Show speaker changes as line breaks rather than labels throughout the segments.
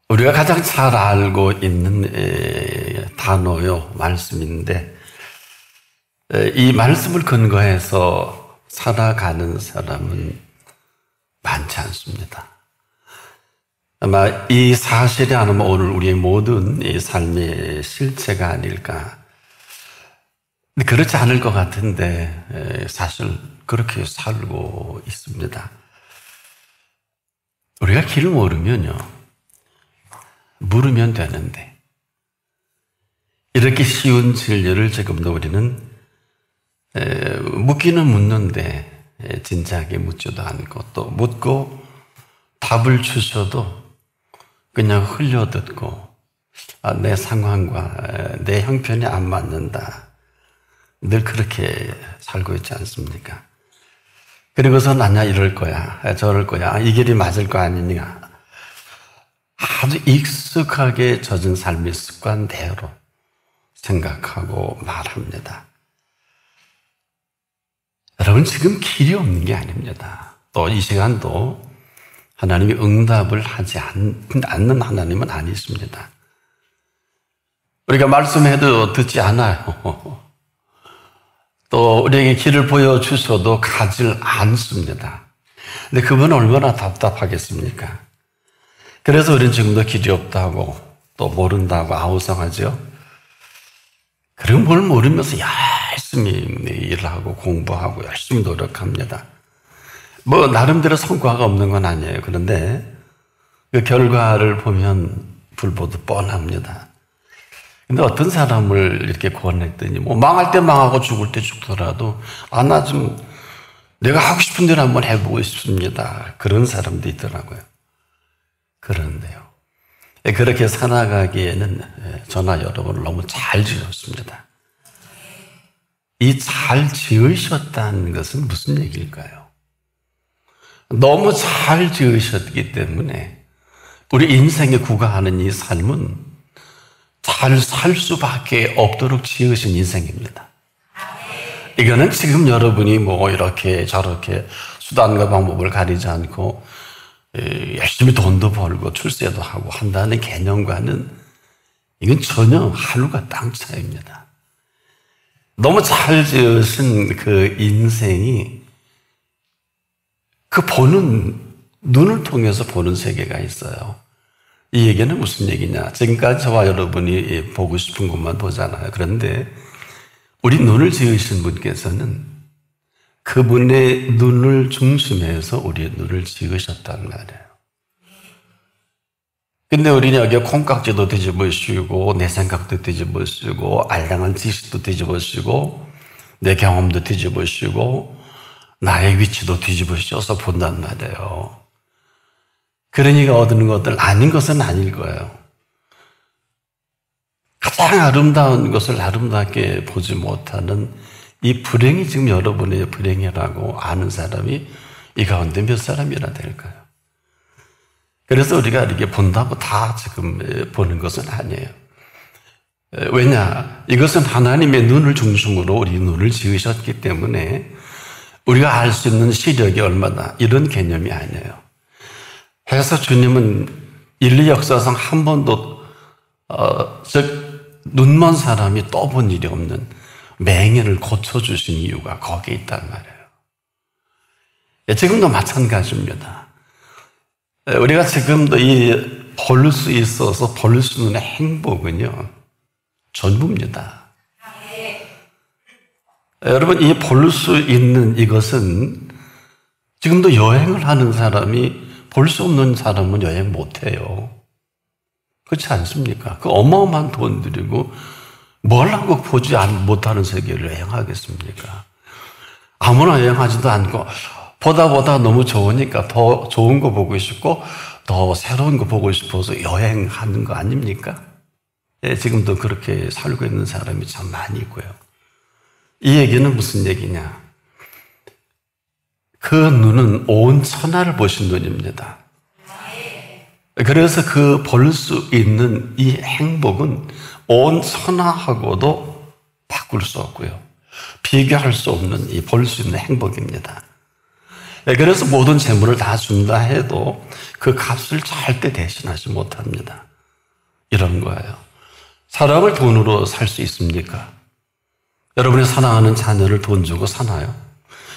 우리가 가장 잘 알고 있는 단어요, 말씀인데, 이 말씀을 근거해서 살아가는 사람은 많지 않습니다. 아마 이 사실이 아마 오늘 우리의 모든 이 삶의 실체가 아닐까. 근데 그렇지 않을 것 같은데 사실 그렇게 살고 있습니다. 우리가 길을 모르면요, 물으면 되는데, 이렇게 쉬운 진리를 지금도 우리는 묻기는 묻는데 진지하게 묻지도 않고, 또 묻고 답을 주셔도 그냥 흘려듣고 내 상황과 내 형편이 안 맞는다, 늘 그렇게 살고 있지 않습니까? 그리고선 아니야, 이럴 거야, 저럴 거야, 이 길이 맞을 거 아니냐, 아주 익숙하게 젖은 삶의 습관대로 생각하고 말합니다. 여러분, 지금 길이 없는 게 아닙니다. 또 이 시간도 하나님이 응답을 하지 않는 하나님은 아니십니다. 우리가 말씀해도 듣지 않아요. 또 우리에게 길을 보여주셔도 가질 않습니다. 근데 그분은 얼마나 답답하겠습니까? 그래서 우리는 지금도 길이 없다고, 또 모른다고 아우성하죠. 그럼 뭘 모르면서 열심히 일하고 공부하고 열심히 노력합니다. 뭐 나름대로 성과가 없는 건 아니에요. 그런데 그 결과를 보면 불보듯 뻔합니다. 근데 어떤 사람을 이렇게 권했더니 뭐 망할 때 망하고 죽을 때 죽더라도 나 좀 내가 하고 싶은 대로 한번 해보고 싶습니다, 그런 사람도 있더라고요. 그런데요, 그렇게 살아가기에는 저나 여러분을 너무 잘 지으셨습니다. 이 잘 지으셨다는 것은 무슨 얘기일까요? 너무 잘 지으셨기 때문에 우리 인생에 구가하는 이 삶은 잘 살 수밖에 없도록 지으신 인생입니다. 이거는 지금 여러분이 뭐 이렇게 저렇게 수단과 방법을 가리지 않고 열심히 돈도 벌고 출세도 하고 한다는 개념과는 이건 전혀 하늘과 땅 차이입니다. 너무 잘 지으신 그 인생이 그 보는 눈을 통해서 보는 세계가 있어요. 이 얘기는 무슨 얘기냐? 지금까지 저와 여러분이 보고 싶은 것만 보잖아요. 그런데 우리 눈을 지으신 분께서는 그분의 눈을 중심해서 우리의 눈을 지으셨단 말이에요. 근데 우리는 여기에 콩깍지도 뒤집어 씌우고 내 생각도 뒤집어 씌우고 알량한 지식도 뒤집어 씌우고 내 경험도 뒤집어 씌우고 나의 위치도 뒤집어 씌워서 본단 말이에요. 그러니까 얻는 것들 아닌 것은 아닐 거예요. 가장 아름다운 것을 아름답게 보지 못하는 이 불행이 지금 여러분의 불행이라고 아는 사람이 이 가운데 몇 사람이나 될까요? 그래서 우리가 이렇게 본다고 다 지금 보는 것은 아니에요. 왜냐? 이것은 하나님의 눈을 중심으로 우리 눈을 지으셨기 때문에 우리가 알 수 있는 시력이 얼마나 이런 개념이 아니에요. 그래서 주님은 인류 역사상 한 번도 눈먼 사람이 떠본 일이 없는 맹인을 고쳐주신 이유가 거기에 있단 말이에요. 지금도 마찬가지입니다. 우리가 지금도 이 볼 수 있어서 볼 수 있는 행복은요, 전부입니다. 여러분, 이 볼 수 있는 이것은 지금도 여행을 하는 사람이 볼 수 없는 사람은 여행 못해요. 그렇지 않습니까? 그 어마어마한 돈 들이고 뭘 하고 보지 못하는 세계를 여행하겠습니까? 아무나 여행하지도 않고 보다 너무 좋으니까 더 좋은 거 보고 싶고 더 새로운 거 보고 싶어서 여행하는 거 아닙니까? 지금도 그렇게 살고 있는 사람이 참 많이 있고요. 이 얘기는 무슨 얘기냐? 그 눈은 온 천하를 보신 눈입니다. 그래서 그 볼 수 있는 이 행복은 온 천하하고도 바꿀 수 없고요, 비교할 수 없는 이 볼 수 있는 행복입니다. 그래서 모든 재물을 다 준다 해도 그 값을 절대 대신하지 못합니다. 이런 거예요. 사람을 돈으로 살 수 있습니까? 여러분의 사랑하는 자녀를 돈 주고 사나요?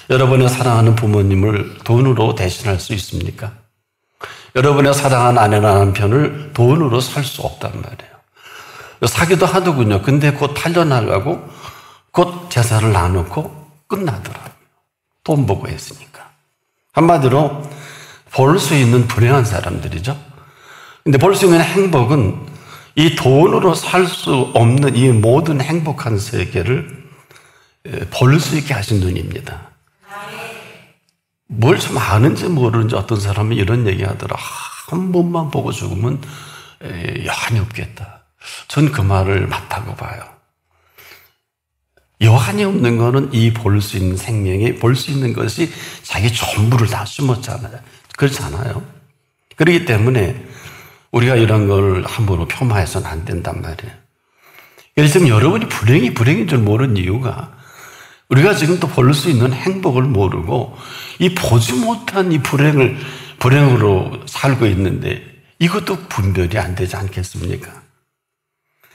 여러분의 사랑하는 부모님을 돈으로 대신할 수 있습니까? 여러분의 사랑하는 아내나 남편을 돈으로 살 수 없단 말이에요. 사기도 하더군요. 근데 곧 팔려나가고 곧 재산을 나누고 끝나더라고요. 돈 보고 했으니까. 한마디로 볼 수 있는 불행한 사람들이죠. 근데 볼 수 있는 행복은 이 돈으로 살 수 없는 이 모든 행복한 세계를 볼 수 있게 하신 눈입니다. 뭘 좀 아는지 모르는지 어떤 사람은 이런 얘기 하더라. 한 번만 보고 죽으면 여한이 없겠다. 전 그 말을 맞다고 봐요. 여한이 없는 거는 이 볼 수 있는 생명이 볼 수 있는 것이 자기 전부를 다 심었잖아요. 그렇잖아요. 그렇기 때문에 우리가 이런 걸 함부로 폄하해서는 안 된단 말이에요. 그래서 지금 여러분이 불행인 줄 모르는 이유가 우리가 지금 또 볼 수 있는 행복을 모르고 이 보지 못한 이 불행으로 살고 있는데 이것도 분별이 안 되지 않겠습니까?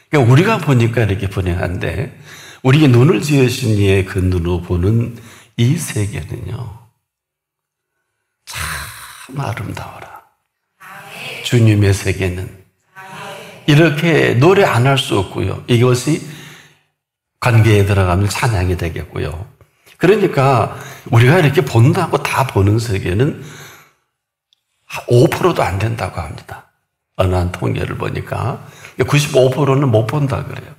그러니까 우리가 보니까 이렇게 불행한데 우리에게 눈을 지으신 이의 그 눈으로 보는 이 세계는요, 참 아름다워라. 주님의 세계는 이렇게 노래 안 할 수 없고요. 이것이 관계에 들어가면 찬양이 되겠고요. 그러니까 우리가 이렇게 본다고 다 보는 세계는 5%도 안 된다고 합니다. 어느 한 통계를 보니까 95%는 못 본다 그래요.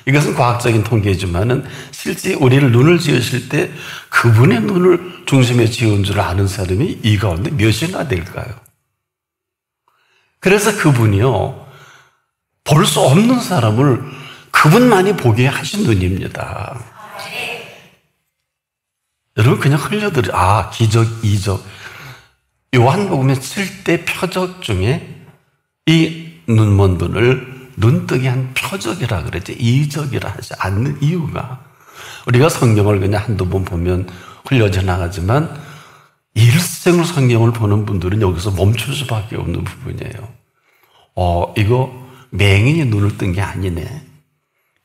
이것은 과학적인 통계지만은 실제 우리를 눈을 지으실 때 그분의 눈을 중심에 지은 줄 아는 사람이 이 가운데 몇이나 될까요? 그래서 그분이요, 볼 수 없는 사람을 그분만이 보게 하신 눈입니다. 여러분 그냥 흘려들어. 기적, 이적. 요한복음의 7대 표적 중에 이 눈먼 분을 눈뜨게 한 표적이라 그랬지 이적이라 하지 않는 이유가, 우리가 성경을 그냥 한두 번 보면 흘려져 나가지만 일생을 성경을 보는 분들은 여기서 멈출 수밖에 없는 부분이에요. 이거 맹인이 눈을 뜬 게 아니네.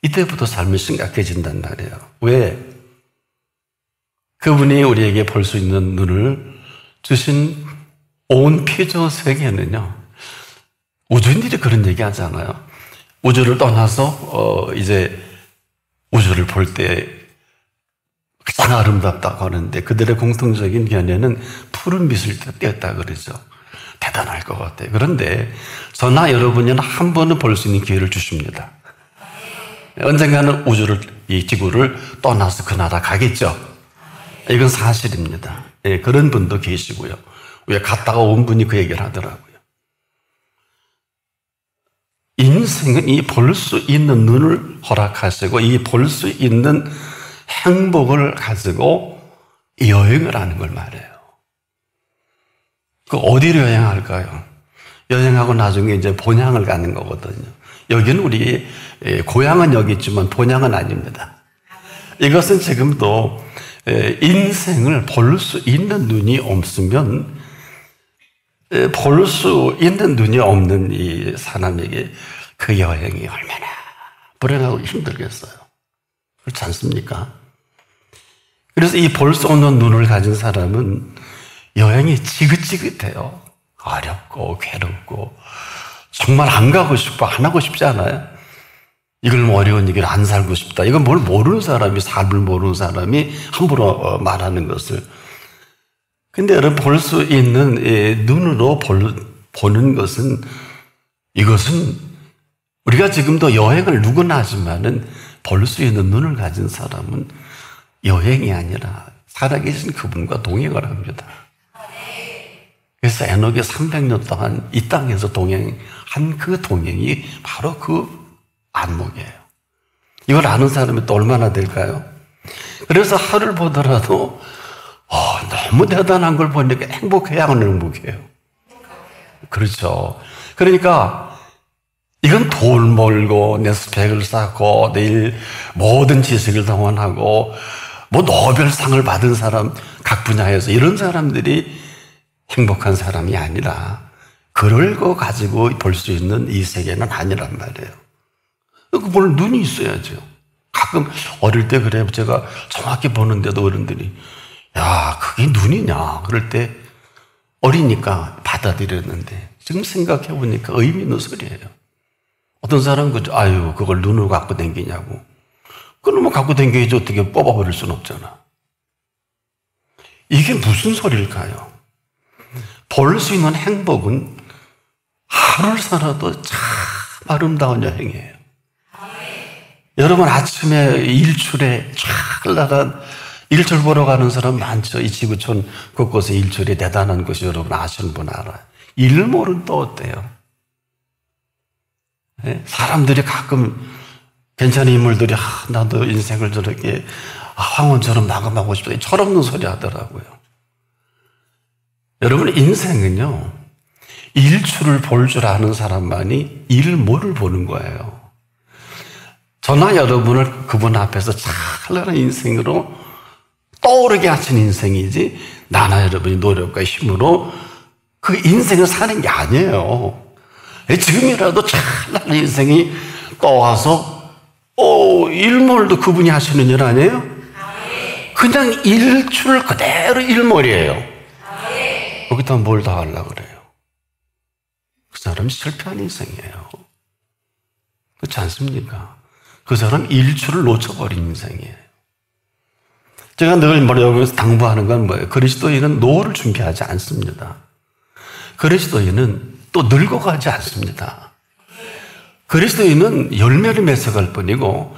이때부터 삶이 심각해진단 말이에요. 왜? 그분이 우리에게 볼 수 있는 눈을 주신 온 피조 세계는요, 우주인들이 그런 얘기 하잖아요. 우주를 떠나서 이제 우주를 볼 때 가장 아름답다고 하는데 그들의 공통적인 견해는 푸른 빛을 띄었다 그러죠. 대단할 것 같아요. 그런데 저나 여러분이 한 번은 볼 수 있는 기회를 주십니다. 언젠가는 이 지구를 떠나서 그 나라 가겠죠. 이건 사실입니다. 그런 분도 계시고요. 왜 갔다가 온 분이 그 얘기를 하더라고요. 인생은 이 볼 수 있는 눈을 허락하시고 이 볼 수 있는 행복을 가지고 여행을 하는 걸 말해요. 그 어디로 여행할까요? 여행하고 나중에 이제 본향을 가는 거거든요. 여기는 우리 고향은 여기 있지만 본향은 아닙니다. 이것은 지금도 인생을 볼 수 있는 눈이 없으면 볼 수 있는 눈이 없는 이 사람에게 그 여행이 얼마나 불행하고 힘들겠어요. 그렇지 않습니까? 그래서 이 볼 수 없는 눈을 가진 사람은 여행이 지긋지긋해요. 어렵고 괴롭고 정말 안 가고 싶고 안 하고 싶지 않아요? 이걸 뭐 어려운 얘기를 안 살고 싶다. 이건 뭘 모르는 사람이, 삶을 모르는 사람이 함부로 말하는 것을. 근데 여러분 볼 수 있는 눈으로 보는 것은, 이것은 우리가 지금도 여행을 누구나 하지만은 볼 수 있는 눈을 가진 사람은 여행이 아니라 살아계신 그분과 동행을 합니다. 그래서 에녹이 300년 동안 이 땅에서 동행한 그 동행이 바로 그 안목이에요. 이걸 아는 사람이 또 얼마나 될까요? 그래서 하루를 보더라도 너무 대단한 걸 보니까 행복해야 하는 행복해요. 그렇죠. 그러니까 이건 돈 벌고 내 스펙을 쌓고 내일 모든 지식을 동원하고 뭐 노벨상을 받은 사람, 각 분야에서 이런 사람들이 행복한 사람이 아니라 그럴 거 가지고 볼 수 있는 이 세계는 아니란 말이에요. 뭘 눈이 있어야죠. 가끔 어릴 때 그래요. 제가 정확히 보는데도 어른들이 야, 그게 눈이냐? 그럴 때 어리니까 받아들였는데 지금 생각해 보니까 의미 있는 소리예요. 어떤 사람은 그죠? 아유, 그걸 눈으로 갖고 다니냐고. 그러면 갖고 다니지 어떻게 뽑아버릴 수는 없잖아. 이게 무슨 소리일까요? 볼 수 있는 행복은 하루를 살아도 참 아름다운 여행이에요. 여러분 아침에 일출에 찬란한 일출 보러 가는 사람 많죠. 이 지구촌 곳곳에 일출이 대단한 것이 여러분 아시는 분 알아요. 일몰은 또 어때요? 네? 사람들이 가끔 괜찮은 인물들이 나도 인생을 저렇게 황혼처럼 마감하고 싶다. 철없는 소리 하더라고요. 여러분 인생은요. 일출을 볼 줄 아는 사람만이 일몰을 보는 거예요. 저나 여러분을 그분 앞에서 찬란한 인생으로 떠오르게 하신 인생이지 나나 여러분이 노력과 힘으로 그 인생을 사는 게 아니에요. 지금이라도 찬란한 인생이 떠와서 일몰도 그분이 하시는 일 아니에요? 그냥 일출 그대로 일몰이에요. 거기다 뭘 더 하려고 그래요? 그 사람이 실패한 인생이에요. 그렇지 않습니까? 그 사람 일출을 놓쳐버린 인생이에요. 제가 늘 여기서 당부하는 건 뭐예요? 그리스도인은 노후를 준비하지 않습니다. 그리스도인은 또 늙어가지 않습니다. 그리스도인은 열매를 맺어갈 뿐이고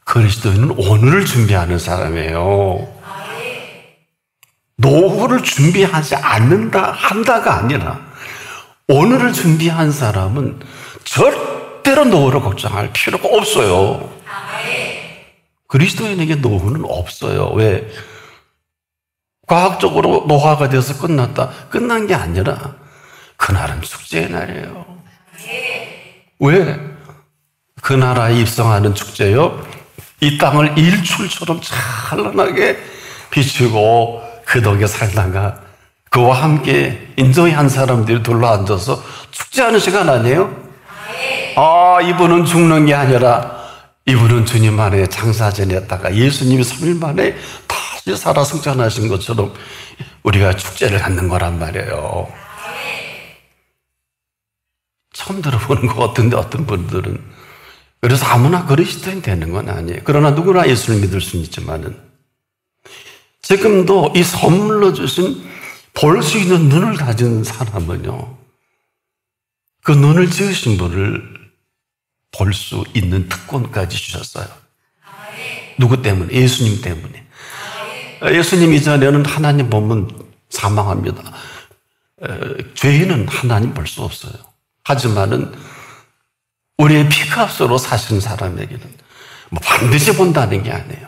그리스도인은 오늘을 준비하는 사람이에요. 노후를 준비하지 않는다, 한다가 아니라 오늘을 준비한 사람은 절대로 노후를 걱정할 필요가 없어요. 그리스도인에게 노후는 없어요. 왜? 과학적으로 노화가 돼서 끝났다. 끝난 게 아니라 그날은 축제의 날이에요. 왜? 그 나라에 입성하는 축제요. 이 땅을 일출처럼 찬란하게 비추고 그 덕에 살다가 그와 함께 인정한 사람들이 둘러앉아서 축제하는 시간 아니에요? 이분은 죽는 게 아니라 이분은 주님 안에 장사 지냈다가 예수님이 3일 만에 다시 살아 승천하신 것처럼 우리가 축제를 갖는 거란 말이에요. 처음 들어보는 것 같은데 어떤 분들은. 그래서 아무나 그리스도인 되는 건 아니에요. 그러나 누구나 예수를 믿을 수는 있지만은 지금도 이 선물로 주신 볼 수 있는 눈을 가진 사람은요, 그 눈을 지으신 분을 볼 수 있는 특권까지 주셨어요. 누구 때문에? 예수님 때문에. 예수님 이전에는 하나님 보면 사망합니다. 죄인은 하나님 볼 수 없어요. 하지만은 우리의 피값으로 사신 사람에게는 뭐 반드시 본다는 게 아니에요.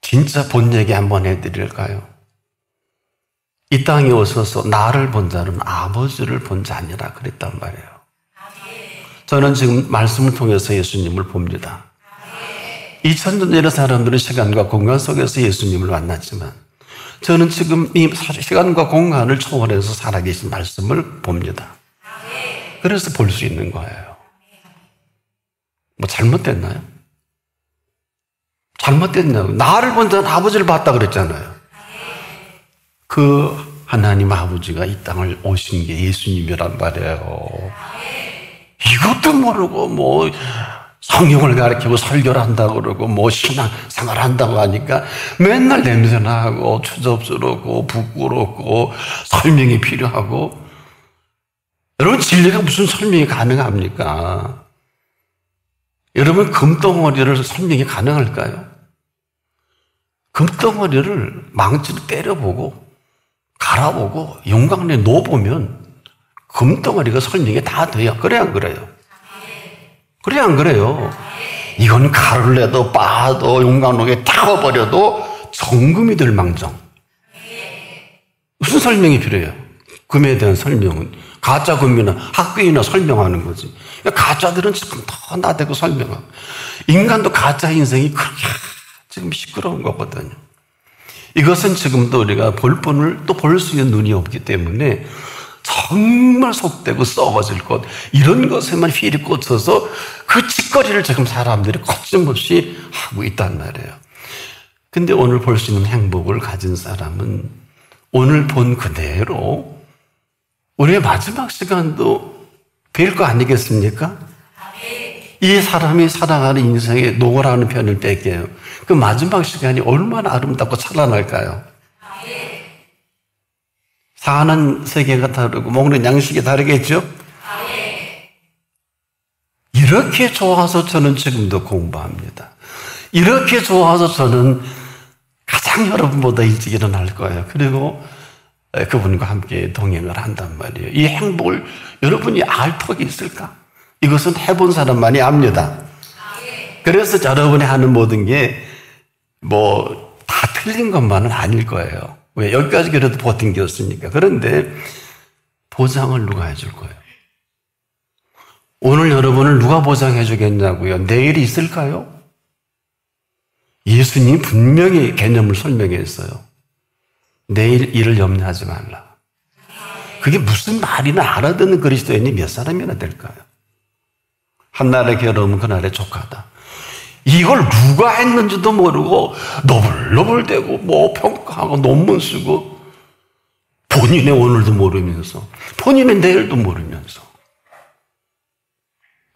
진짜 본 얘기 한번 해드릴까요? 이 땅에 오셔서 나를 본 자는 아버지를 본 자니라 그랬단 말이에요. 저는 지금 말씀을 통해서 예수님을 봅니다. 2000년 전의 사람들은 시간과 공간 속에서 예수님을 만났지만 저는 지금 이 시간과 공간을 초월해서 살아계신 말씀을 봅니다. 그래서 볼 수 있는 거예요. 뭐 잘못됐나요? 잘못됐냐고. 나를 본 자는 아버지를 봤다 그랬잖아요. 그 하나님 아버지가 이 땅을 오신 게 예수님이란 말이에요. 이것도 모르고 뭐 성경을 가르치고 설교를 한다고 그러고 뭐 신앙생활 한다고 하니까 맨날 냄새나고 추접스럽고 부끄럽고 설명이 필요하고. 여러분 진리가 무슨 설명이 가능합니까? 여러분 금덩어리를 설명이 가능할까요? 금덩어리를 망치로 때려보고 갈아보고 용광로에 놓아보면 금덩어리가 설명이 다 돼요. 그래 안 그래요? 그래 안 그래요? 이건 가루를 내도 빻아도 용광로에 타워버려도 정금이 될 망정. 무슨 설명이 필요해요? 금에 대한 설명은 가짜 금이나 학교이나 설명하는 거지. 가짜들은 참 더 나대고 설명하고 인간도 가짜 인생이 그렇게 지금 시끄러운 거거든요. 이것은 지금도 우리가 볼 분을 또 볼 수 있는 눈이 없기 때문에 정말 속되고 썩어질 것, 이런 것에만 휘리 꽂혀서 그 짓거리를 지금 사람들이 거침없이 하고 있단 말이에요. 근데 오늘 볼 수 있는 행복을 가진 사람은 오늘 본 그대로 우리의 마지막 시간도 뵐 거 아니겠습니까? 이 사람이 살아가는 인생의 노고라는 편을 뺄게요. 그 마지막 시간이 얼마나 아름답고 찬란할까요? 사는 세계가 다르고 먹는 양식이 다르겠죠? 이렇게 좋아서 저는 지금도 공부합니다. 이렇게 좋아서 저는 가장 여러분보다 일찍 일어날 거예요. 그리고 그분과 함께 동행을 한단 말이에요. 이 행복을 여러분이 알 턱이 있을까? 이것은 해본 사람만이 압니다. 그래서 여러분이 하는 모든 게 다 틀린 것만은 아닐 거예요. 왜? 여기까지 그래도 버틴겼으니까. 그런데 보장을 누가 해줄 거예요? 오늘 여러분을 누가 보장해 주겠냐고요? 내일이 있을까요? 예수님 분명히 개념을 설명했어요. 내일 일을 염려하지 말라. 그게 무슨 말이나 알아듣는 그리스도인이 몇 사람이나 될까요? 한날의 괴로움은 그날의 족하다. 이걸 누가 했는지도 모르고 너불너불대고 평가하고 논문 쓰고 본인의 오늘도 모르면서 본인의 내일도 모르면서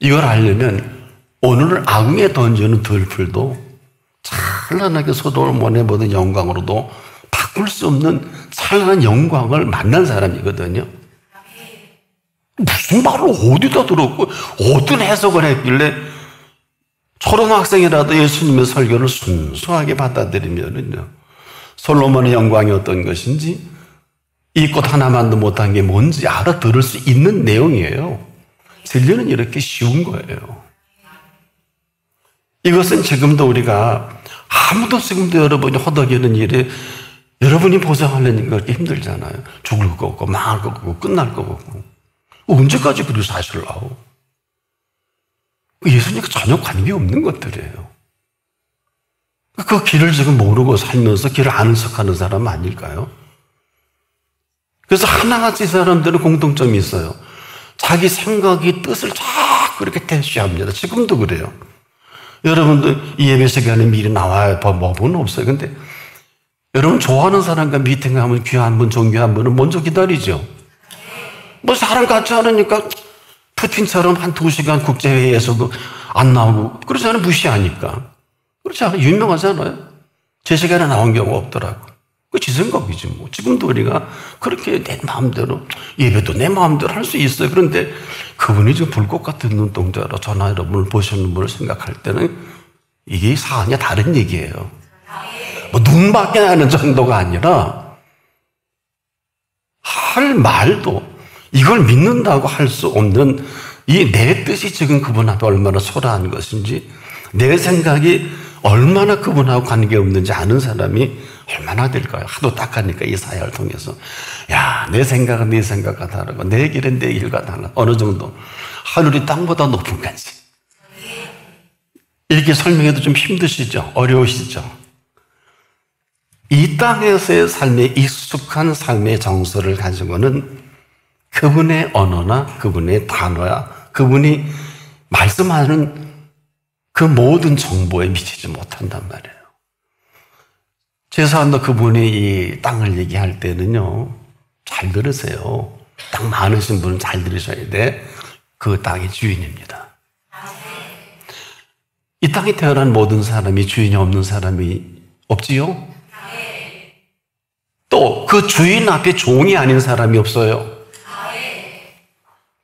이걸 알려면 오늘을 악에 던지는 들풀도 찬란하게 소동을 보내보는 영광으로도 바꿀 수 없는 찬란한 영광을 만난 사람이거든요. 무슨 말을 어디다 들었고 어떤 해석을 했길래 초등학생이라도 예수님의 설교를 순수하게 받아들이면은요, 솔로몬의 영광이 어떤 것인지 이 꽃 하나만도 못한 게 뭔지 알아들을 수 있는 내용이에요. 진리는 이렇게 쉬운 거예요. 이것은 지금도 우리가 아무도 지금도 여러분이 허덕이는 일에 여러분이 보장하려니까 그렇게 힘들잖아요. 죽을 거 없고 망할 거 없고 끝날 거 없고 언제까지 그리 사실라고? 예수님과 전혀 관계없는 것들이에요. 그 길을 지금 모르고 살면서 길을 아는 척하는 사람 아닐까요? 그래서 하나같이 사람들은 공통점이 있어요. 자기 생각이 뜻을 자꾸 그렇게 대시합니다. 지금도 그래요. 여러분들 이 예배 시간에 미리 나와야 법은 없어요. 근데 여러분 좋아하는 사람과 미팅하면 귀한 분, 존귀한 분은 먼저 기다리죠. 사람 같지 않으니까 푸틴처럼 한 2시간 국제회의에서도 안 나오고 그렇지 않으면 무시하니까. 그렇지 않아요? 유명하잖아요. 제 시간에 나온 경우 없더라고. 그 지 생각이지 뭐. 지금도 우리가 그렇게 내 마음대로 예배도 내 마음대로 할 수 있어요. 그런데 그분이 지금 불꽃 같은 눈동자로 저나 여러분을 보시는 분을 생각할 때는 이게 사안이 다른 얘기예요. 눈밖에 나는 정도가 아니라 할 말도 이걸 믿는다고 할 수 없는 이 내 뜻이 지금 그분 앞에 얼마나 초라한 것인지 내 생각이 얼마나 그분하고 관계없는지 아는 사람이 얼마나 될까요? 하도 딱하니까 이 사회를 통해서 야, 내 생각은 네 생각과 다르고 내 길은 내 길과 달라. 어느 정도 하늘이 땅보다 높은 건지 이렇게 설명해도 좀 힘드시죠? 어려우시죠? 이 땅에서의 삶에 익숙한 삶의 정서를 가지고는 그분의 언어나 그분의 단어야 그분이 말씀하는 그 모든 정보에 미치지 못한단 말이에요. 최소한도 그분이 이 땅을 얘기할 때는요, 잘 들으세요. 땅 많으신 분은 잘 들으셔야 돼. 그 땅의 주인입니다. 이 땅에 태어난 모든 사람이 주인이 없는 사람이 없지요? 또 그 주인 앞에 종이 아닌 사람이 없어요.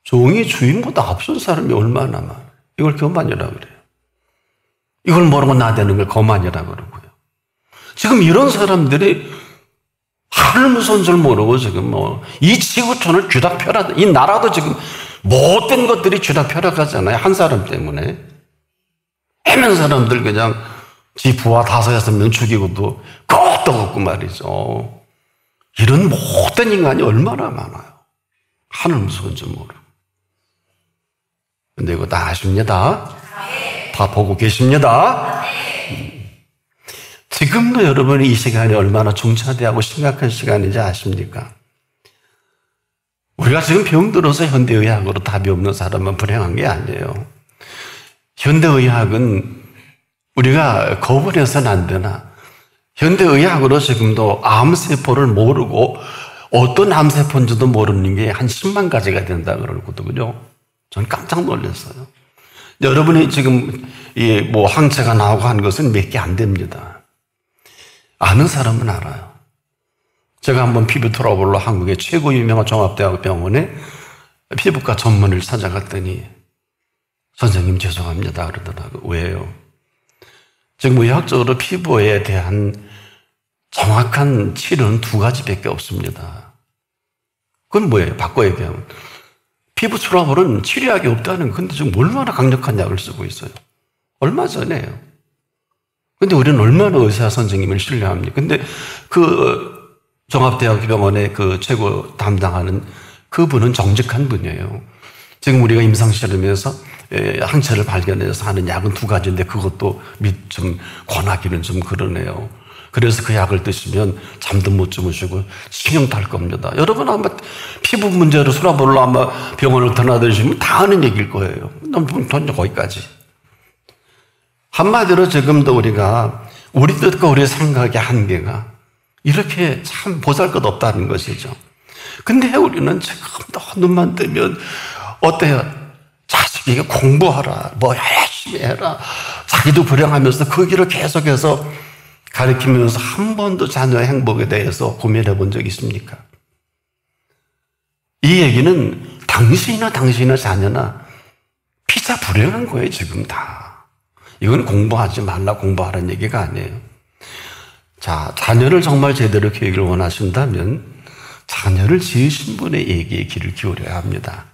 종이 주인보다 앞선 사람이 얼마나 많아요. 이걸 교만이라고 그래요. 이걸 모르고 나대는 걸 거만이라고 그러고요. 지금 이런 사람들이 하늘 무서운 줄 모르고 지금 이 지구촌을 쥐락펴락, 이 나라도 지금 못된 것들이 쥐락펴락하잖아요. 한 사람 때문에. 해면 사람들 그냥 지 부하 5-6명 죽이고도 그것도 없고 말이죠. 이런 못된 인간이 얼마나 많아요. 하늘 무서운 줄 모르고. 근데 이거 다 아십니다. 다 보고 계십니다. 지금도 여러분이 이 시간이 얼마나 중차대하고 심각한 시간인지 아십니까? 우리가 지금 병들어서 현대의학으로 답이 없는 사람은 불행한 게 아니에요. 현대의학은 우리가 거부해서는 안 되나? 현대의학으로 지금도 암세포를 모르고 어떤 암세포인지도 모르는 게 한 10만 가지가 된다 그러거든요. 저는 깜짝 놀랐어요. 여러분이 지금 항체가 나오고 하는 것은 몇 개 안 됩니다. 아는 사람은 알아요. 제가 한번 피부 트러블로 한국의 최고 유명한 종합대학병원에 피부과 전문의를 찾아갔더니 선생님 죄송합니다 그러더라고요. 왜요? 지금 의학적으로 피부에 대한 정확한 치료는 2가지밖에 없습니다. 그건 뭐예요? 바꿔 얘기하면 피부 트러블은 치료약이 없다는 건데 지금 얼마나 강력한 약을 쓰고 있어요. 얼마 전에요. 근데 우리는 얼마나 의사 선생님을 신뢰합니까? 근데 그 종합대학병원의 그 최고 담당하는 그분은 정직한 분이에요. 지금 우리가 임상실험에서 항체를 발견해서 하는 약은 2가지인데 그것도 좀 권하기는 좀 그러네요. 그래서 그 약을 드시면 잠도 못 주무시고 신경 탈 겁니다. 여러분 아마 피부 문제로 트러블로 아마 병원을 드나드시면 다 아는 얘기일 거예요. 너무 거기까지. 한마디로 지금도 우리가 우리 뜻과 우리 생각의 한계가 이렇게 참 보잘것없다는 것이죠. 근데 우리는 지금도 눈만 뜨면 어때요? 자식에게 공부하라, 뭐 열심히 해라. 자기도 불행하면서 그 길을 계속해서 가르치면서 한 번도 자녀의 행복에 대해서 고민해 본 적 있습니까? 이 얘기는 당신이나 당신의 자녀나 피자 불행한 거예요, 지금 다. 이건 공부하지 말라, 공부하라는 얘기가 아니에요. 자, 자녀를 정말 제대로 교육을 원하신다면 자녀를 지으신 분의 얘기에 귀를 기울여야 합니다.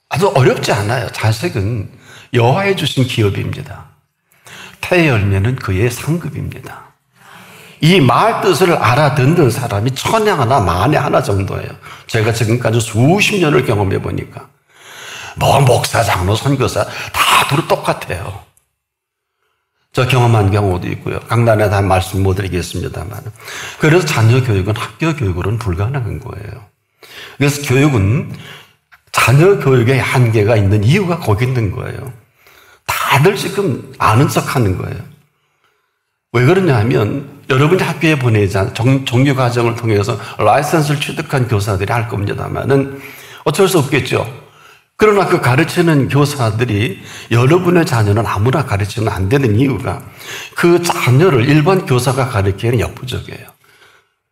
아주 어렵지 않아요. 자식은 여호와의 주신 기업입니다. 태의 열매는 그의 상급입니다. 이 말 뜻을 알아듣는 사람이 천에 하나 만에 하나 정도예요. 제가 지금까지 수십 년을 경험해 보니까 뭐 목사, 장로, 선교사 다 두루 똑같아요. 저 경험한 경우도 있고요. 강단에 다 말씀 못 드리겠습니다만. 그래서 자녀 교육은 학교 교육으로는 불가능한 거예요. 그래서 교육은 자녀 교육에 한계가 있는 이유가 거기 있는 거예요. 다들 지금 아는 척 하는 거예요. 왜 그러냐 하면 여러분이 학교에 보내자 정규 과정을 통해서 라이선스를 취득한 교사들이 할 겁니다만은 어쩔 수 없겠죠. 그러나 그 가르치는 교사들이 여러분의 자녀는 아무나 가르치면 안 되는 이유가 그 자녀를 일반 교사가 가르치기에는 역부족이에요.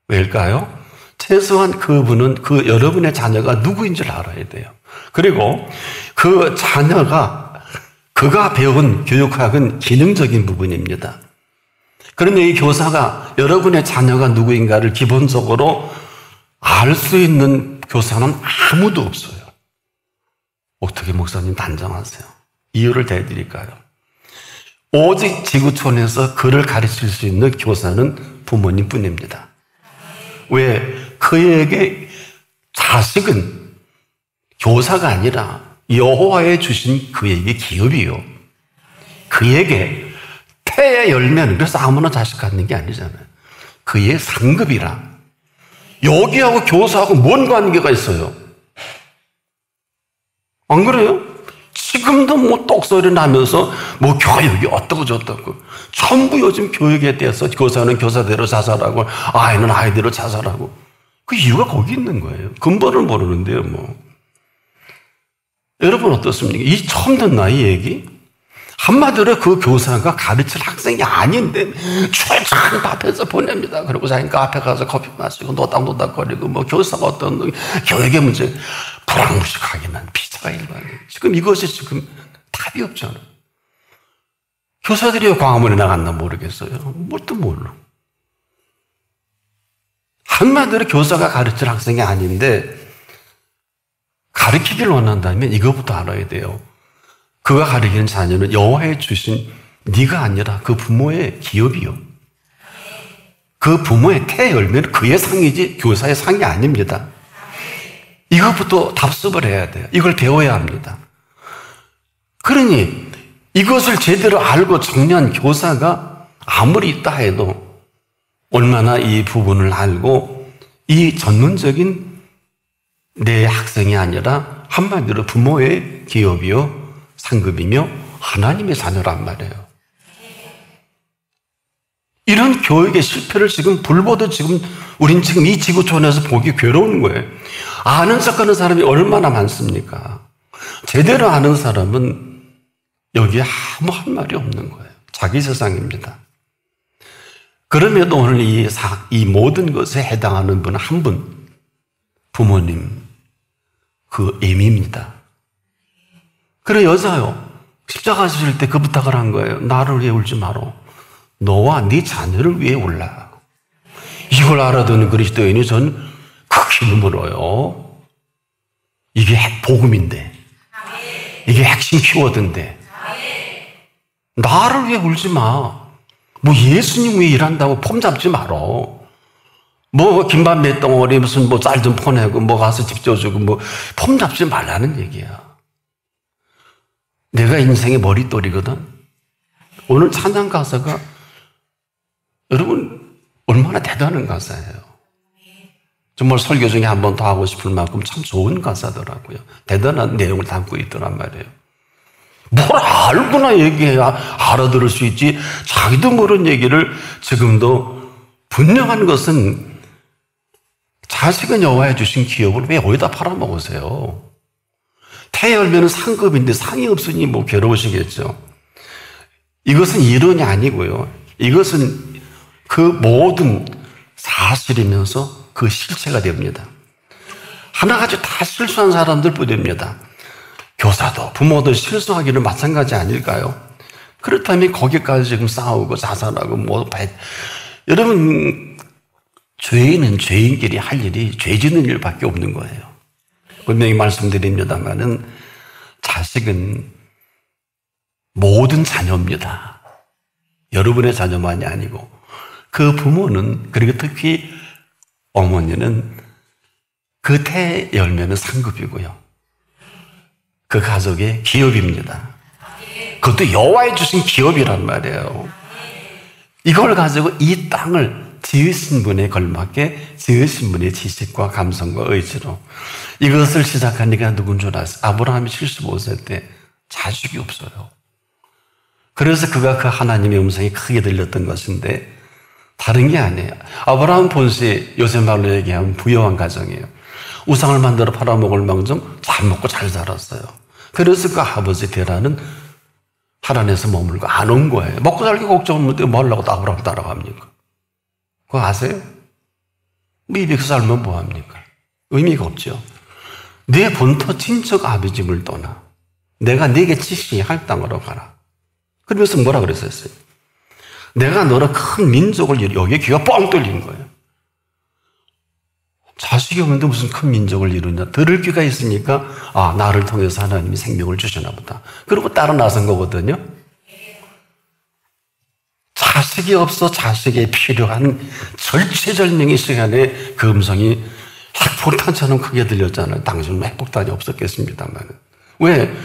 왜일까요? 최소한 그분은 그 여러분의 자녀가 누구인지를 알아야 돼요. 그리고 그 자녀가 그가 배운 교육학은 기능적인 부분입니다. 그런데 이 교사가 여러분의 자녀가 누구인가를 기본적으로 알 수 있는 교사는 아무도 없어요. 어떻게 목사님 단정하세요? 이유를 대드릴까요? 오직 지구촌에서 그를 가르칠 수 있는 교사는 부모님뿐입니다. 왜? 그에게 자식은 교사가 아니라 여호와의 주신 그에게 기업이요. 그에게 태의 열매는 그래서 아무나 자식 갖는 게 아니잖아요. 그의 상급이라. 여기하고 교사하고 뭔 관계가 있어요? 안 그래요? 지금도 뭐 똑소리 나면서 뭐 교육이 어떻고 저떻고 전부 요즘 교육에 대해서 교사는 교사대로 자살하고 아이는 아이대로 자살하고 그 이유가 거기 있는 거예요. 근본을 모르는데요, 뭐. 여러분 어떻습니까? 이 처음 듣나 이 얘기? 한마디로 그 교사가 가르칠 학생이 아닌데 최장 밥해서 보냅니다. 그리고 자기 카페 가서 커피 마시고 노닥노닥거리고 뭐 교사가 어떤 교육의 문제 불황무식하기만 피자가 일반이에요. 지금 이것이 지금 답이 없잖아요. 교사들이 광화문에 나갔나 모르겠어요. 뭣도 몰라. 한마디로 교사가 가르칠 학생이 아닌데 가르치기를 원한다면 이것부터 알아야 돼요. 그가 가르치는 자녀는 여호와의 주신 네가 아니라 그 부모의 기업이요. 그 부모의 태 열매는 그의 상이지 교사의 상이 아닙니다. 이것부터 답습을 해야 돼요. 이걸 배워야 합니다. 그러니 이것을 제대로 알고 정리한 교사가 아무리 있다 해도 얼마나 이 부분을 알고 이 전문적인 내 학생이 아니라 한마디로 부모의 기업이요 상급이며 하나님의 자녀란 말이에요. 이런 교육의 실패를 지금 불보듯 우린 지금 이 지구촌에서 보기 괴로운 거예요. 아는 척하는 사람이 얼마나 많습니까? 제대로 아는 사람은 여기에 아무 할 말이 없는 거예요. 자기 세상입니다. 그럼에도 오늘 이 모든 것에 해당하는 분 한 분, 부모님, 그 애미입니다. 그래, 여자요. 십자가 지실 때 그 부탁을 한 거예요. 나를 위해 울지 마라. 너와 네 자녀를 위해 울라. 이걸 알아듣는 그리스도인이 전 극히 눈물어요. 이게 복음인데, 이게 핵심 키워드인데, 나를 위해 울지 마. 뭐 예수님 위해 일한다고 폼 잡지 마라. 뭐 김밥 몇 덩어리 무슨 뭐 쌀 좀 퍼내고 뭐 가서 집 져주고 뭐 폼 잡지 말라는 얘기야. 내가 인생의 머릿돌이거든. 오늘 찬양 가사가 여러분 얼마나 대단한 가사예요. 정말 설교 중에 한 번 더 하고 싶을 만큼 참 좋은 가사더라고요. 대단한 내용을 담고 있더란 말이에요. 뭘 알고나 얘기해야 알아들을 수 있지. 자기도 모르는 얘기를 지금도 분명한 것은 자식은 여호와의 주신 기업을 왜 어디다 팔아먹으세요? 태 열매는 상급인데 상이 없으니 뭐 괴로우시겠죠. 이것은 이론이 아니고요. 이것은 그 모든 사실이면서 그 실체가 됩니다. 하나같이 다 실수한 사람들 뿐입니다. 교사도 부모도 실수하기는 마찬가지 아닐까요? 그렇다면 거기까지 지금 싸우고 자살하고 여러분 죄인은 죄인끼리 할 일이 죄 짓는 일밖에 없는 거예요. 분명히 말씀드립니다만은 자식은 모든 자녀입니다. 여러분의 자녀만이 아니고 그 부모는, 그리고 특히 어머니는 그 태 열매는 상급이고요. 그 가족의 기업입니다. 그것도 여호와의 주신 기업이란 말이에요. 이걸 가지고 이 땅을 지으신 분에 걸맞게 지으신 분의 지식과 감성과 의지로 이것을 시작하니까 누군 줄 아세요? 아브라함이 75세 때 자식이 없어요. 그래서 그가 그 하나님의 음성이 크게 들렸던 것인데 다른 게 아니에요. 아브라함 본시 요새 말로 얘기하면 부유한 가정이에요. 우상을 만들어 팔아먹을 망정 잘 먹고 잘 살았어요. 그래서 그 아버지 데라는 하란에서 머물고 안 온 거예요. 먹고 살기 걱정 없는데 뭐 하려고 또 아브라함 따라갑니까? 그거 아세요? 뭐 200살 살면 뭐 합니까? 의미가 없죠. 내 본토 친척 아비 집을 떠나 내가 네게 지시히 할 땅으로 가라. 그러면서 뭐라 그랬었어요? 내가 너를 큰 민족을 여기에 귀가 뻥 뚫린 거예요. 자식이 없는데 무슨 큰 민족을 이루냐. 들을 귀가 있으니까 나를 통해서 하나님이 생명을 주시나 보다. 그리고 따라 나선 거거든요. 자식이 없어 자식에 필요한 절체절명의 시간에 그 음성이 핵폭탄처럼 크게 들렸잖아요. 당시는 핵폭탄이 없었겠습니다만. 왜?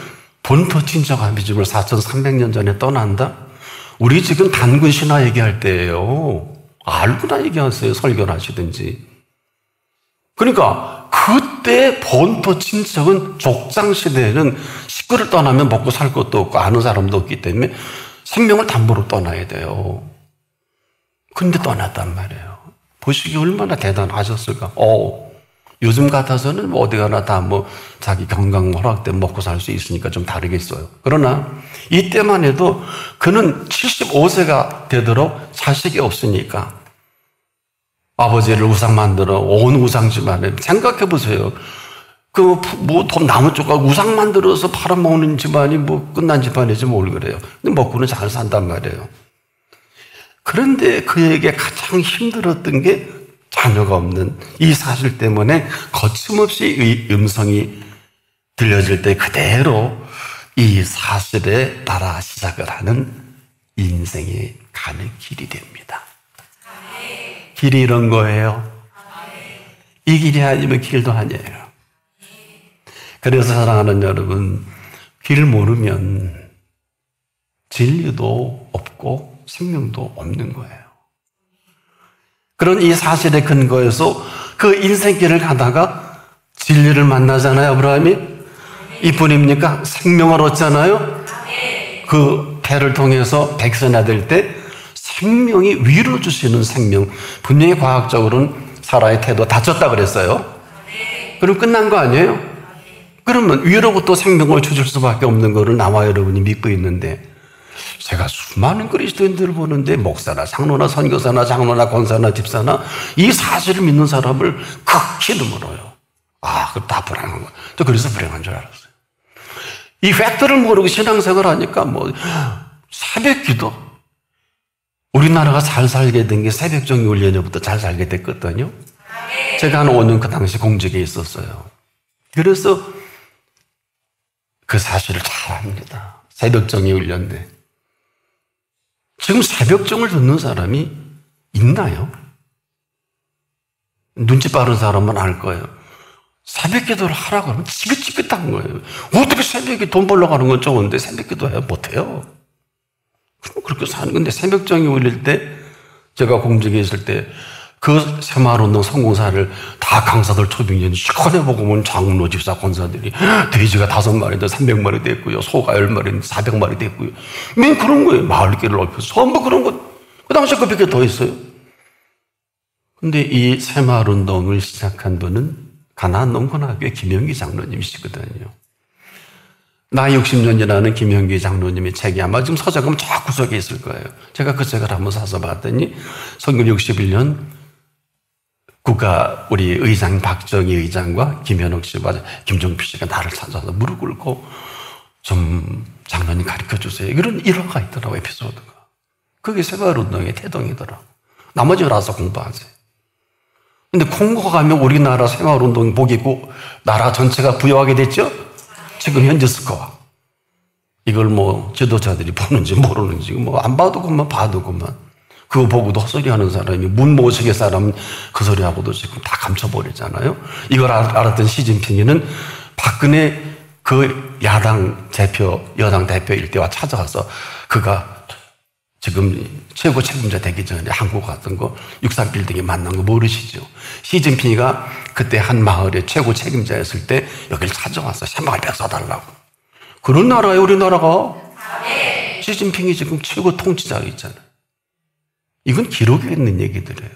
본토 친척 아비집을 4,300년 전에 떠난다? 우리 지금 단군 신화 얘기할 때예요. 알고나 얘기하세요. 설교를 하시든지. 그러니까 그때 본토 친척은 족장 시대에는 식구를 떠나면 먹고 살 것도 없고 아는 사람도 없기 때문에 생명을 담보로 떠나야 돼요. 근데 떠났단 말이에요. 보시기 얼마나 대단하셨을까. 요즘 같아서는 뭐 어디 가나 다 뭐 자기 건강 허락되면 먹고 살 수 있으니까 좀 다르겠어요. 그러나 이때만 해도 그는 75세가 되도록 자식이 없으니까 아버지를 우상 만들어 온 우상 집안에 생각해 보세요. 돈 나무 조각 우상 만들어서 팔아먹는 집안이 뭐 끝난 집안이지 뭘 그래요. 근데 먹고는 잘 산단 말이에요. 그런데 그에게 가장 힘들었던 게 자녀가 없는 이 사실 때문에 거침없이 이 음성이 들려질 때 그대로 이 사실에 따라 시작을 하는 인생이 가는 길이 됩니다. 길이 이런 거예요. 이 길이 아니면 길도 아니에요. 그래서 사랑하는 여러분, 길 모르면 진리도 없고 생명도 없는 거예요. 그런 이 사실에 근거해서 그 인생길을 가다가 진리를 만나잖아요, 아브라함이. 이뿐입니까? 생명을 얻잖아요. 그 배를 통해서 백선이 될 때 생명이 위로 주시는 생명. 분명히 과학적으로는 사라의 태도 다쳤다 그랬어요. 그럼 끝난 거 아니에요? 그러면 위로부터 생명을 주실 수밖에 없는 거를 나와 여러분이 믿고 있는데, 제가 수많은 그리스도인들을 보는데 목사나 장로나 선교사나 장로나 권사나 집사나 이 사실을 믿는 사람을 극히 드물어요. 그거 다 불행한 거야. 저 그래서 불행한 줄 알았어요. 이 팩트를 모르고 신앙생활 하니까 새벽 기도. 우리나라가 잘 살게 된 게 새벽정이 훈련부터 잘 살게 됐거든요. 제가 한 5년 그 당시 공직에 있었어요. 그래서 그 사실을 잘 압니다. 새벽정이 훈련대. 지금 새벽정을 듣는 사람이 있나요? 눈치 빠른 사람은 알 거예요. 새벽 기도를 하라고 하면 지긋지긋한 거예요. 어떻게 새벽에 돈 벌러 가는 건 좋은데 새벽 기도해야 못해요. 그렇게 사는 건데, 새벽정이 울릴 때 제가 공직에 있을 때 그 새마을운동 성공사를 다 강사들 초빙전 시커내 보고 온 장로 집사 권사들이 돼지가 5마리인데 300마리 됐고요, 소가 10마리인데 400마리 됐고요. 맨 그런 거예요. 마을길을 넓혀서 전부 그런 거. 그 당시에 그 밖에 더 있어요. 근데 이 새마을운동을 시작한 분은 가나안 농건학교의 김영기 장로님이시거든요. 나이 60년이라는 김영기 장로님의 책이 아마 지금 서적은 저 구석에 있을 거예요. 제가 그 책을 한번 사서 봤더니 성경 61년 우리 의장 박정희 의장과 김현옥 씨와 김종필 씨가 나를 찾아서 무릎 꿇고 좀 장로님 가르쳐 주세요. 이런 일화가 있더라고요, 에피소드가. 그게 새마을운동의 태동이더라고요. 나머지 알아서 공부하세요. 근데 콩고가 가면 우리나라 새마을운동 복이 있고 나라 전체가 부여하게 됐죠? 지금 현재 스코어. 이걸 지도자들이 보는지 모르는지 안 봐도 그만 봐도 그만. 그거 보고도 헛소리 하는 사람이 문모식의 사람은 그 소리하고도 지금 다 감춰버리잖아요. 이걸 알았던 시진핑이는 박근혜 그 여당 대표일 때와 찾아가서 그가 지금 최고 책임자 되기 전에 한국 갔던 거 63빌딩에 만난 거 모르시죠? 시진핑이가 그때 한 마을의 최고 책임자였을 때 여기를 찾아와서 새마을 백 써달라고. 그런 나라예요, 우리나라가. 시진핑이 지금 최고 통치자가 있잖아요. 이건 기록에 있는 얘기들이에요.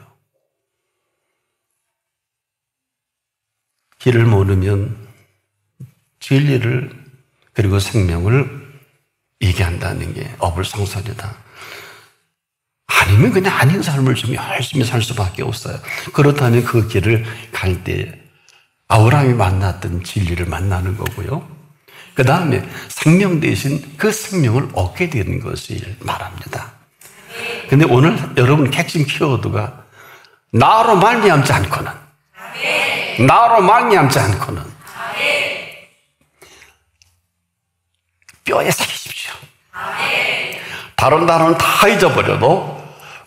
길을 모르면 진리를 그리고 생명을 얘기한다는 게 어불성설이다. 아니면 그냥 아닌 삶을 좀 열심히 살 수밖에 없어요. 그렇다면 그 길을 갈 때 아브라함이 만났던 진리를 만나는 거고요. 그 다음에 생명 대신 그 생명을 얻게 되는 것을 말합니다. 근데 오늘 여러분 핵심 키워드가 나로 말미암지 않고는, 나로 말미암지 않고는 뼈에 새기십시오. 다른 단어는 다 잊어버려도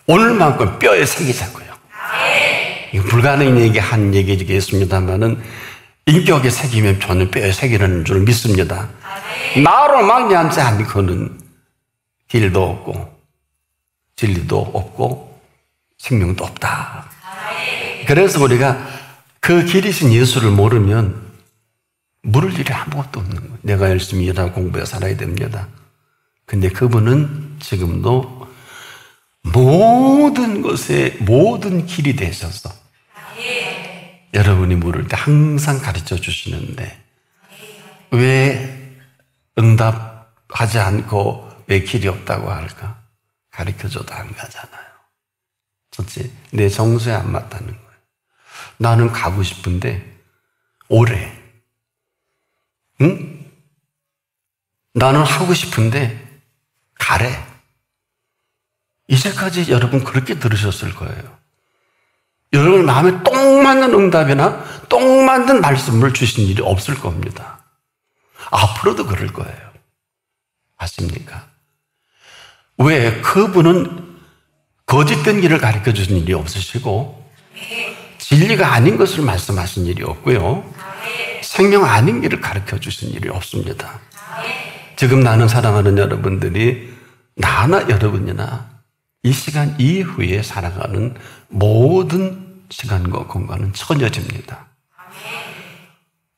오늘만큼 뼈에 새기자고요. 이거 불가능한 얘기 한 얘기겠습니다만은 인격에 새기면 저는 뼈에 새기는 줄 믿습니다. 나로 말미암지 않고는 길도 없고 진리도 없고 생명도 없다. 그래서 우리가 그 길이신 예수를 모르면 물을 일이 아무것도 없는 거예요. 내가 열심히 일하고 공부해 살아야 됩니다. 근데 그분은 지금도 모든 것에 모든 길이 되셔서 여러분이 물을 때 항상 가르쳐 주시는데 왜 응답하지 않고 왜 길이 없다고 할까? 가르쳐줘도 안 가잖아요. 첫째, 내 정서에 안 맞다는 거예요. 나는 가고 싶은데 오래. 응? 나는 하고 싶은데 가래. 이제까지 여러분 그렇게 들으셨을 거예요. 여러분 마음에 똥 맞는 응답이나 똥 맞는 말씀을 주신 일이 없을 겁니다. 앞으로도 그럴 거예요. 아십니까? 왜? 그분은 거짓된 길을 가르쳐 주신 일이 없으시고 진리가 아닌 것을 말씀하신 일이 없고요. 생명 아닌 길을 가르쳐 주신 일이 없습니다. 지금 나는 사랑하는 여러분들이 나나 여러분이나 이 시간 이후에 살아가는 모든 시간과 공간은 처녀집니다.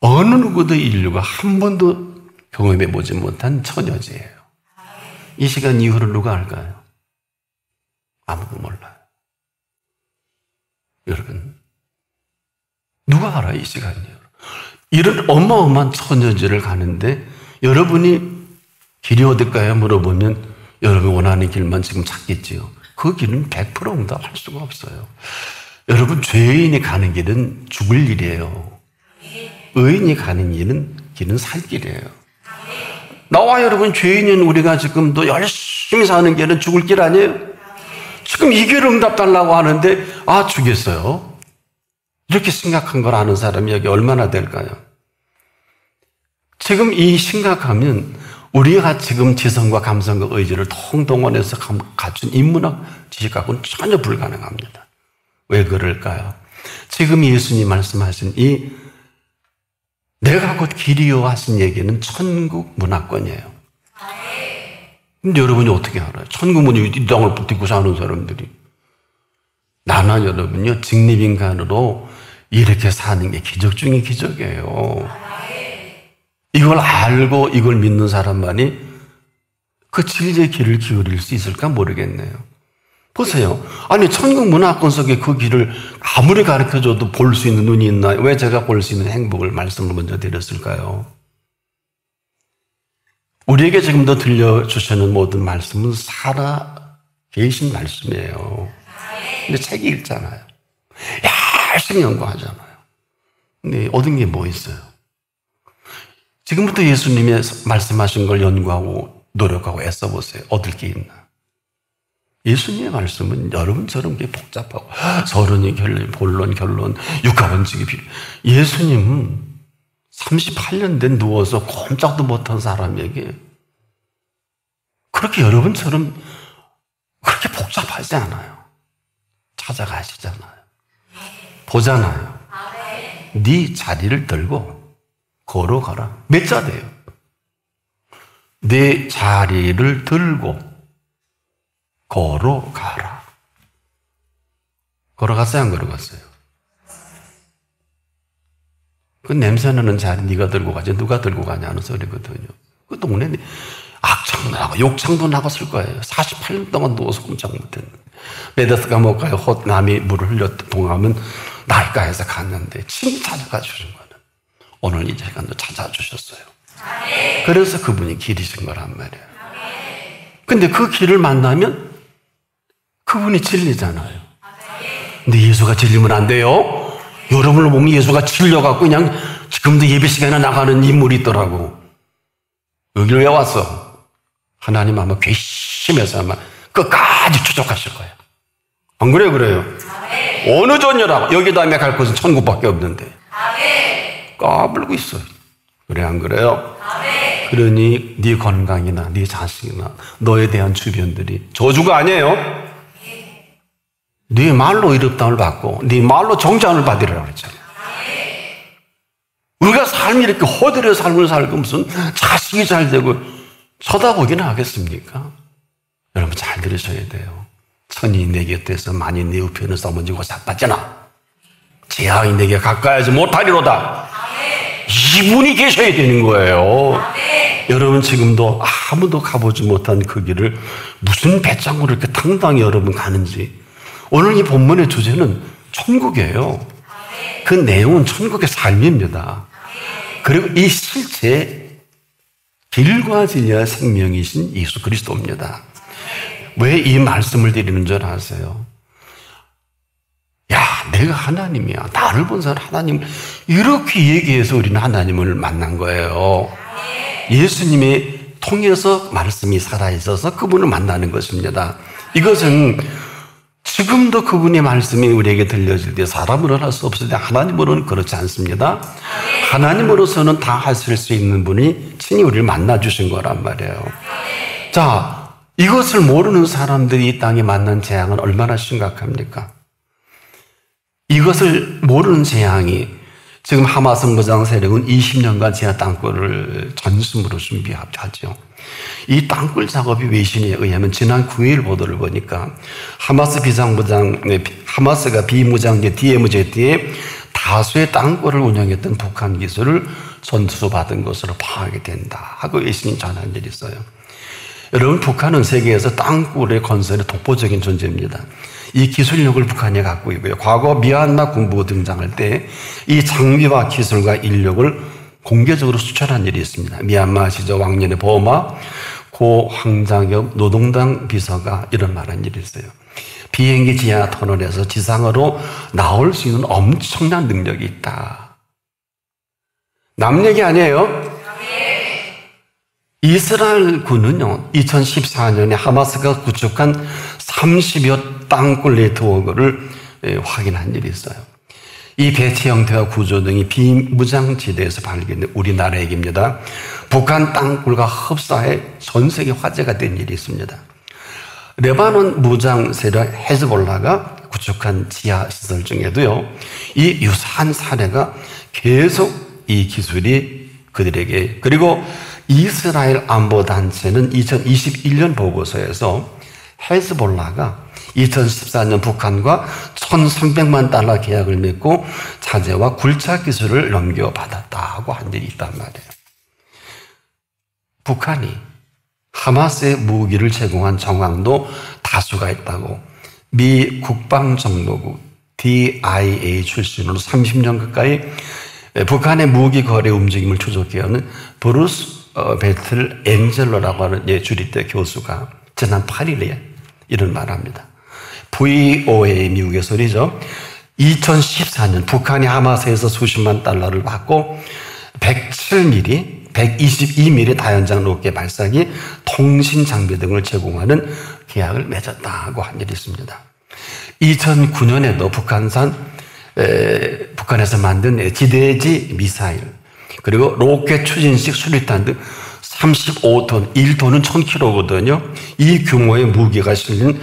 어느 누구도 인류가 한 번도 경험해 보지 못한 처녀지예요. 이 시간 이후를 누가 알까요? 아무도 몰라요. 여러분, 누가 알아요, 이 시간이요? 이런 어마어마한 처녀지를 가는데 여러분이 길이 어딜까요? 물어보면 여러분이 원하는 길만 지금 찾겠지요. 그 길은 100% 응답할 수가 없어요. 여러분, 죄인이 가는 길은 죽을 길이에요. 의인이 가는 길은 살 길이에요. 나와 여러분, 죄인인 우리가 지금도 열심히 사는 길은 죽을 길 아니에요? 지금 이 길을 응답 달라고 하는데 죽겠어요? 이렇게 심각한 걸 아는 사람이 여기 얼마나 될까요? 지금 이 심각하면 우리가 지금 지성과 감성과 의지를 통동원해서 갖춘 인문학 지식 갖고는 전혀 불가능합니다. 왜 그럴까요? 지금 예수님 말씀하신 이 내가 곧 길이요 하신 얘기는 천국 문화권이에요. 근데 여러분이 어떻게 알아요? 천국 문이 이 땅을 붙들고 사는 사람들이. 나나 여러분요, 직립인간으로 이렇게 사는 게 기적 중에 기적이에요. 이걸 알고 이걸 믿는 사람만이 그 진리의 길을 기울일 수 있을까 모르겠네요. 보세요. 아니, 천국 문화권 속에 그 길을 아무리 가르쳐줘도 볼 수 있는 눈이 있나? 왜 제가 볼 수 있는 행복을 말씀을 먼저 드렸을까요? 우리에게 지금도 들려주시는 모든 말씀은 살아 계신 말씀이에요. 근데 책이 읽잖아요. 열심히 연구하잖아요. 근데 얻은 게 뭐 있어요? 지금부터 예수님이 말씀하신 걸 연구하고 노력하고 애써보세요. 얻을 게 있나? 예수님의 말씀은 여러분처럼 게 복잡하고 서론이 본론, 결론, 육하원칙이 필요. 예수님은 38년 된 누워서 꼼짝도 못한 사람에게 그렇게 여러분처럼 그렇게 복잡하지 않아요. 찾아가시잖아요. 보잖아요. 네 자리를 들고 걸어가라. 몇 자 돼요? 내 자리를 들고 걸어가라. 걸어갔어요? 안 걸어갔어요? 그 냄새나는 자리 네가 들고 가지 누가 들고 가냐는 소리거든요. 그 동네 악창도 나고 욕창도 나갔을 거예요. 48년 동안 누워서 꼼짝 못했는데 베데스다 못가요. 남이 물을 흘렸던 동하면 날가에서 갔는데 친히 찾아가 주신 거는 오늘 이 시간도 찾아주셨어요. 그래서 그분이 길이신 거란 말이에요. 근데 그 길을 만나면 그분이 진리잖아요. 근데 예수가 진리면 안 돼요. 여러분을 보면 예수가 진려갖고 그냥 지금도 예배 시간에 나가는 인물이 있더라고. 여기를 왜 왔어? 하나님 아마 괘씸해서 아마 끝까지 추적하실 거예요. 안 그래요? 그래요? 어느 전혀라고. 여기 다음에 갈 곳은 천국밖에 없는데 까불고 있어요. 그래 안 그래요? 그러니 네 건강이나 네 자식이나 너에 대한 주변들이 저주가 아니에요. 네 말로 의롭다함을 받고 네 말로 정죄함을 받으리라고 그랬잖아요. 우리가 삶이 이렇게 허들의 삶을 살고 무슨 자식이 잘 되고 쳐다보기는 하겠습니까? 여러분 잘 들으셔야 돼요. 천이 내 곁에서 만일 내 우편을 써먼지고 삿받잖아. 재앙이 내게 가까이하지 못하리로다. 이분이 계셔야 되는 거예요. 여러분 지금도 아무도 가보지 못한 그 길을 무슨 배짱으로 이렇게 당당히 여러분 가는지. 오늘 이 본문의 주제는 천국이에요. 그 내용은 천국의 삶입니다. 그리고 이 실제 길과 진리와 생명이신 예수 그리스도입니다. 왜 이 말씀을 드리는 줄 아세요? 야, 내가 하나님이야. 나를 본 사람 하나님을 이렇게 얘기해서 우리는 하나님을 만난 거예요. 예수님이 통해서 말씀이 살아있어서 그분을 만나는 것입니다. 이것은 지금도 그분의 말씀이 우리에게 들려질 때 사람으로는 할 수 없을 때 하나님으로는 그렇지 않습니다. 하나님으로서는 다 하실 수 있는 분이 친히 우리를 만나주신 거란 말이에요. 자, 이것을 모르는 사람들이 이 땅에 만난 재앙은 얼마나 심각합니까? 이것을 모르는 재앙이 지금 하마스 무장 세력은 20년간 지하 땅굴을 전심으로 준비하죠. 이 땅굴 작업이 외신에 의하면 지난 9일 보도를 보니까 하마스가 비무장제 DMZ에 다수의 땅굴을 운영했던 북한 기술을 전수받은 것으로 파악이 된다 하고 외신이 전한 일이 있어요. 여러분, 북한은 세계에서 땅굴의 건설에 독보적인 존재입니다. 이 기술력을 북한이 갖고 있고요. 과거 미얀마 군부가 등장할 때 이 장비와 기술과 인력을 공개적으로 수출한 일이 있습니다. 미얀마 시절 왕년의 버마 고 황장엽 노동당 비서가 이런 말한 일이 있어요. 비행기 지하 터널에서 지상으로 나올 수 있는 엄청난 능력이 있다. 남 얘기 아니에요? 이스라엘 군은요, 2014년에 하마스가 구축한 30여 땅굴 네트워크를 확인한 일이 있어요. 이 배치 형태와 구조 등이 비무장지대에서 발견된 우리나라 얘기입니다. 북한 땅굴과 흡사해 전 세계 화제가 된 일이 있습니다. 레바논 무장 세력 헤즈볼라가 구축한 지하 시설 중에도요, 이 유사한 사례가 계속 이 기술이 그들에게, 그리고 이스라엘 안보단체는 2021년 보고서에서 헤즈볼라가 2014년 북한과 1,300만 달러 계약을 맺고 자재와 굴착 기술을 넘겨받았다고 한 일이 있단 말이에요. 북한이 하마스의 무기를 제공한 정황도 다수가 있다고 미 국방정보국 DIA 출신으로 30년 가까이 북한의 무기 거래 움직임을 추적해오는 브루스 베틀 엔젤러라고 하는 주립대 교수가 지난 8일에 이런 말을 합니다. VOA 미국의 소리죠. 2014년 북한이 하마스에서 수십만 달러를 받고 107mm, 122mm 다연장 로켓 발사기, 통신 장비 등을 제공하는 계약을 맺었다고 한 일이 있습니다. 2009년에도 북한에서 만든 지대지 미사일, 그리고 로켓 추진식 수리탄 등 35톤, 1톤은 1000kg거든요. 이 규모의 무기가 실린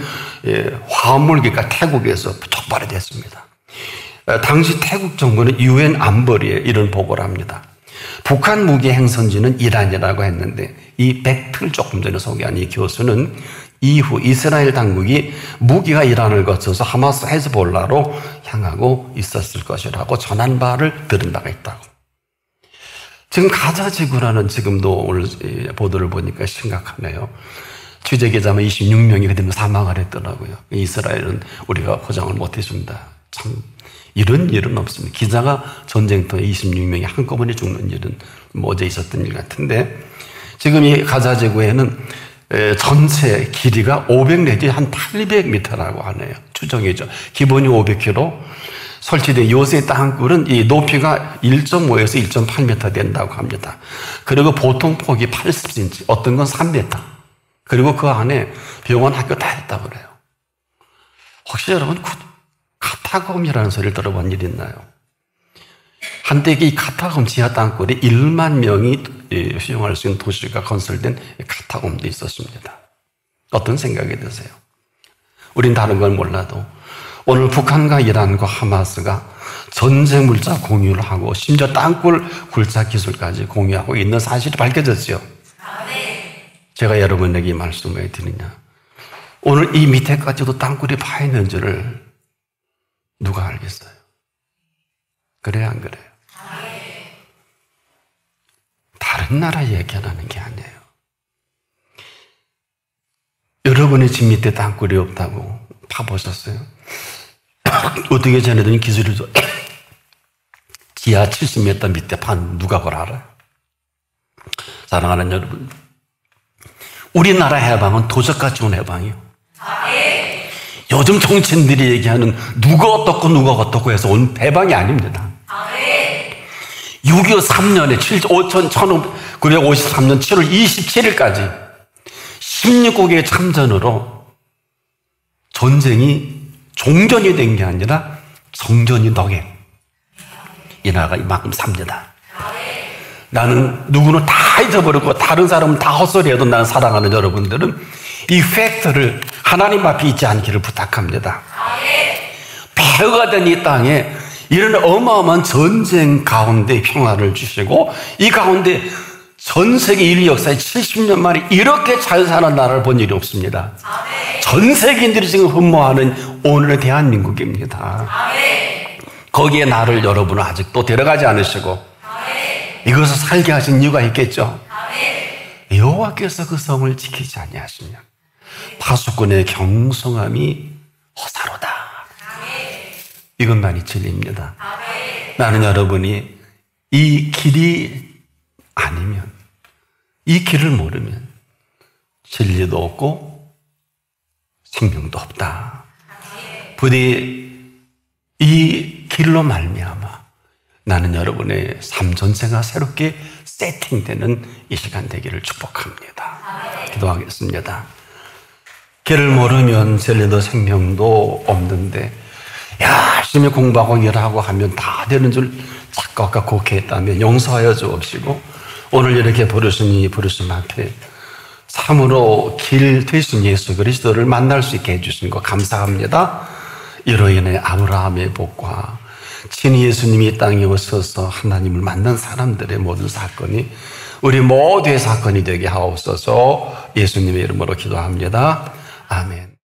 화물기가 태국에서 촉발이 됐습니다. 당시 태국 정부는 UN 안보리에 이런 보고를 합니다. 북한 무기 행선지는 이란이라고 했는데 이 벡트를 조금 전에 소개한 이 교수는 이후 이스라엘 당국이 무기가 이란을 거쳐서 하마스 헤즈볼라로 향하고 있었을 것이라고 전한 바를 들은 바가 있다고. 지금 가자 지구라는 지금도 오늘 보도를 보니까 심각하네요. 취재 기자만 26명이 그대로 사망을 했더라고요. 이스라엘은 우리가 보장을 못 해준다. 참 이런 일은 없습니다. 기자가 전쟁터에 26명이 한꺼번에 죽는 일은 어제 있었던 일 같은데, 지금 이 가자 지구에는 전체 길이가 500 내지 한 800m라고 하네요. 추정이죠. 기본이 500km. 설치된 요새 땅굴은 이 높이가 1.5에서 1.8m 된다고 합니다. 그리고 보통 폭이 80cm, 어떤 건 3m. 그리고 그 안에 병원, 학교 다 있다고 그래요. 혹시 여러분 카타콤이라는 소리를 들어본 일 있나요? 한때 이 카타콤 지하 땅굴에 1만 명이 수용할 수 있는 도시가 건설된 카타콤도 있었습니다. 어떤 생각이 드세요? 우린 다른 건 몰라도 오늘 북한과 이란과 하마스가 전쟁 물자 공유를 하고 심지어 땅굴 굴착 기술까지 공유하고 있는 사실이 밝혀졌죠. 제가 여러분에게 이 말씀을 왜 드리냐. 오늘 이 밑에까지도 땅굴이 파 있는 줄을 누가 알겠어요? 그래요, 안 그래요? 다른 나라 얘기하는 게 아니에요. 여러분의 집 밑에 땅굴이 없다고 파보셨어요? 어떻게 전해드린 기술이 지하 70m 밑에 판 누가 그걸 알아요? 사랑하는 여러분, 우리나라 해방은 도적같이 온 해방이요. 요즘 정치인들이 얘기하는 누가 어떻고 해서 온 해방이 아닙니다. 6.25 3년에 1953년 7월 27일까지 16국의 참전으로 전쟁이 종전이 된 게 아니라 정전이 덕에 이 나라가 이만큼 삽니다. 나는 누구는 다 잊어버렸고 다른 사람은 다 헛소리해도 나는 사랑하는 여러분들은 이 팩트를 하나님 앞에 잊지 않기를 부탁합니다. 폐허가 된 이 땅에 이런 어마어마한 전쟁 가운데 평화를 주시고 이 가운데 전 세계 인류 역사에 70년 만에 이렇게 잘 사는 나라를 본 일이 없습니다. 전 세계인들이 지금 흠모하는 오늘의 대한민국입니다. 거기에 나를 여러분은 아직도 데려가지 않으시고 이것을 살게 하신 이유가 있겠죠. 여호와께서 그 성을 지키지 아니하시면 파수꾼의 경성함이 허사로다. 이것만이 진리입니다. 나는 여러분이 이 길이 아니면, 이 길을 모르면 진리도 없고 생명도 없다. 부디 이 길로 말미암아 나는 여러분의 삶 전체가 새롭게 세팅되는 이 시간 되기를 축복합니다. 기도하겠습니다. 길을 모르면 진리도 생명도 없는데 열심히 공부하고 일하고 하면 다 되는 줄 착각과 곡해했다면 용서하여 주옵시고 오늘 이렇게 부르신 이 부르심 앞에 참으로 길 되신 예수 그리스도를 만날 수 있게 해주신 것 감사합니다. 이로 인해 아브라함의 복과 친히 예수님이 이 땅에 오셔서 하나님을 만난 사람들의 모든 사건이 우리 모두의 사건이 되게 하옵소서. 예수님의 이름으로 기도합니다. 아멘.